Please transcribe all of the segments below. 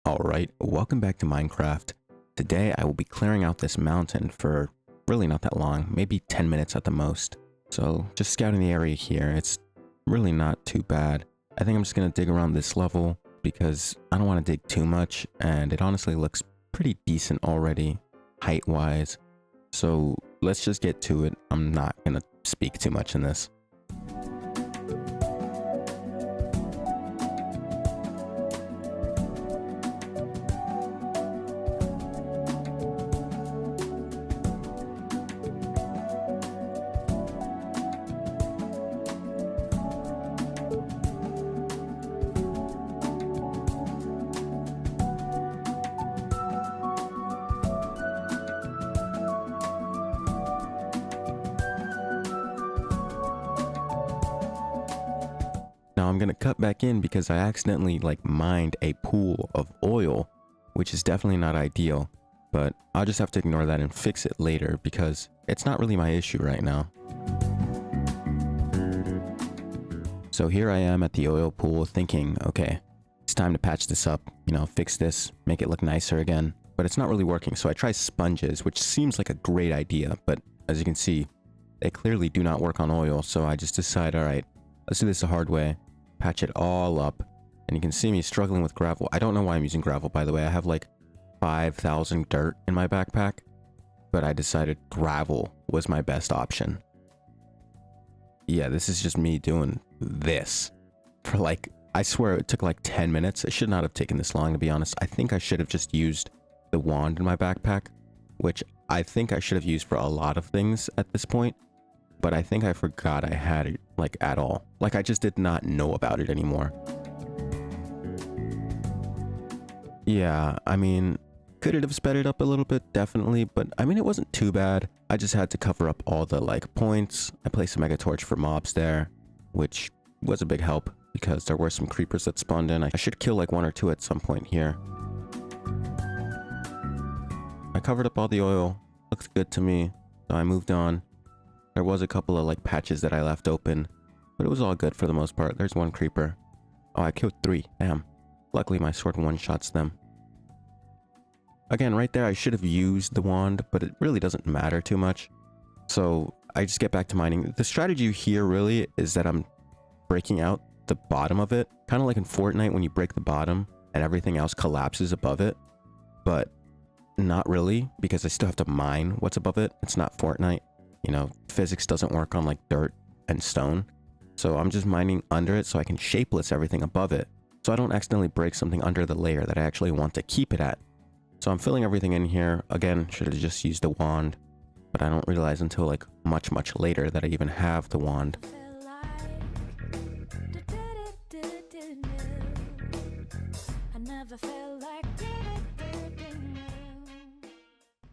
Alright, welcome back to Minecraft. Today I will be clearing out this mountain for really not that long, maybe 10 minutes at the most. So just scouting the area here, it's really not too bad. I think I'm just going to dig around this level because I don't want to dig too much, and it honestly looks pretty decent already, height-wise. So let's just get to it. I'm not going to speak too much in this. Now I'm going to cut back in because I accidentally mined a pool of oil, which is definitely not ideal, but I'll just have to ignore that and fix it later because it's not really my issue right now. So here I am at the oil pool thinking, okay, it's time to patch this up, fix this, make it look nicer again, but it's not really working. So I try sponges, which seems like a great idea, but as you can see, they clearly do not work on oil. So I just decide, all right, let's do this the hard way, patch it all up. And you can see me struggling with gravel. I don't know why I'm using gravel, by the way. I have like 5,000 dirt in my backpack, but I decided gravel was my best option. Yeah, this is just me doing this for I swear it took 10 minutes. It should not have taken this long, to be honest. I think I should have just used the wand in my backpack, which I think I should have used for a lot of things at this point. But I think I forgot I had it, at all. I just did not know about it anymore. Yeah, I mean, could it have sped it up a little bit? Definitely, but I mean, it wasn't too bad. I just had to cover up all the, points. I placed a mega torch for mobs there, which was a big help because there were some creepers that spawned in. I should kill, one or two at some point here. I covered up all the oil. Looks good to me, so I moved on. There was a couple of patches that I left open, but it was all good for the most part. There's one creeper. Oh, I killed 3. Damn. Luckily my sword one-shots them. Again, right there I should have used the wand, but it really doesn't matter too much. So I just get back to mining. The strategy here really is that I'm breaking out the bottom of it. Kind of like in Fortnite when you break the bottom and everything else collapses above it. But not really, because I still have to mine what's above it. It's not Fortnite. Physics doesn't work on dirt and stone. So I'm just mining under it so I can shapeless everything above it. So I don't accidentally break something under the layer that I actually want to keep it at. So I'm filling everything in here. Again, should have just used the wand, but I don't realize until much, much later that I even have the wand.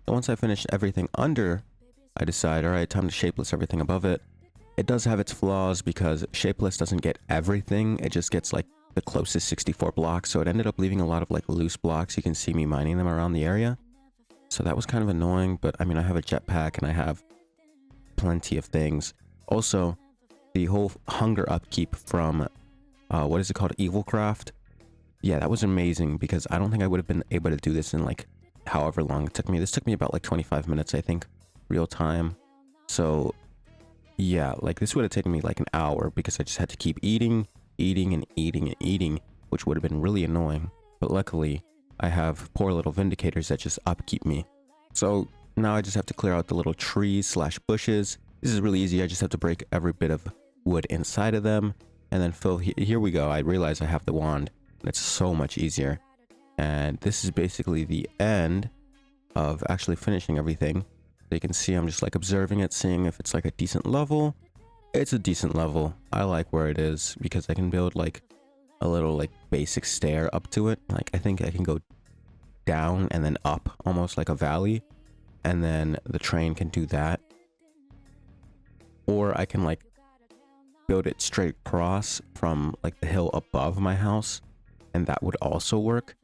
So once I finished everything under, I decide, all right, time to shapeless everything above it. It does have its flaws because shapeless doesn't get everything. It just gets the closest 64 blocks. So it ended up leaving a lot of loose blocks. You can see me mining them around the area. So that was kind of annoying, but I mean, I have a jetpack and I have plenty of things. Also, the whole hunger upkeep from, what is it called? Evilcraft. Yeah, that was amazing because I don't think I would have been able to do this in however long it took me. This took me about 25 minutes, I think. Real time. So yeah, this would have taken me an hour because I just had to keep eating, which would have been really annoying. But luckily I have poor little vindicators that just upkeep me. So now I just have to clear out the little trees / bushes. This is really easy. I just have to break every bit of wood inside of them and then fill. Here we go. I realize I have the wand. It's so much easier. And this is basically the end of actually finishing everything. So you can see I'm just observing it, seeing if it's a decent level. It's a decent level. I like where it is because I can build a little basic stair up to it. I think I can go down and then up almost like a valley, and then the train can do that. Or I can build it straight across from the hill above my house, and that would also work.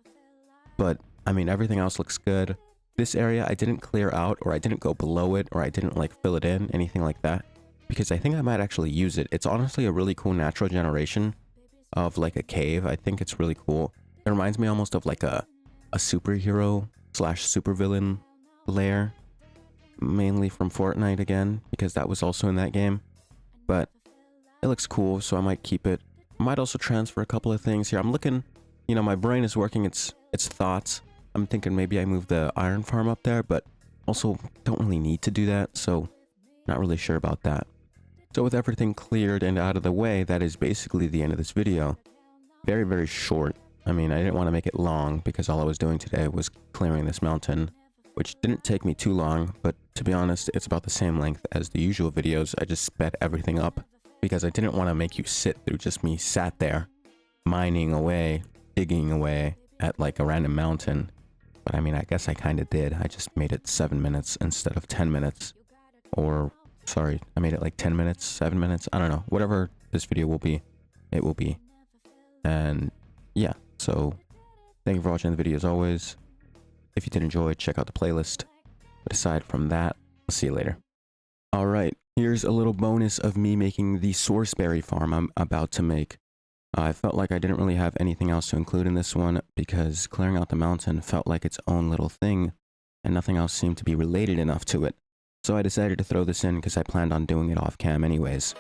But I mean, everything else looks good. This area I didn't clear out, or I didn't go below it, or I didn't fill it in, anything like that, because I think I might actually use it. It's honestly a really cool natural generation of a cave. I think it's really cool. It reminds me almost of a a superhero slash supervillain lair, mainly from Fortnite again, because that was also in that game. But it looks cool, so I might keep it. I might also transfer a couple of things here. I'm looking, you know, my brain is working its thoughts. I'm thinking maybe I move the iron farm up there, but also don't really need to do that, so not really sure about that. So with everything cleared and out of the way, that is basically the end of this video. Very, very short. I mean, I didn't want to make it long because all I was doing today was clearing this mountain, which didn't take me too long, but to be honest, it's about the same length as the usual videos. I just sped everything up because I didn't want to make you sit through just me sat there mining away, digging away at like a random mountain. But I mean, I guess I kind of did. I just made it 7 minutes instead of 10 minutes. Or, sorry, I made it like 10 minutes, 7 minutes. I don't know. Whatever this video will be, it will be. And yeah, so thank you for watching the video as always. If you did enjoy, check out the playlist. But aside from that, I'll see you later. Alright, here's a little bonus of me making the sourceberry farm I'm about to make. I felt like I didn't really have anything else to include in this one because clearing out the mountain felt like its own little thing and nothing else seemed to be related enough to it. So I decided to throw this in because I planned on doing it off cam anyways.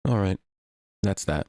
Alright, that's that.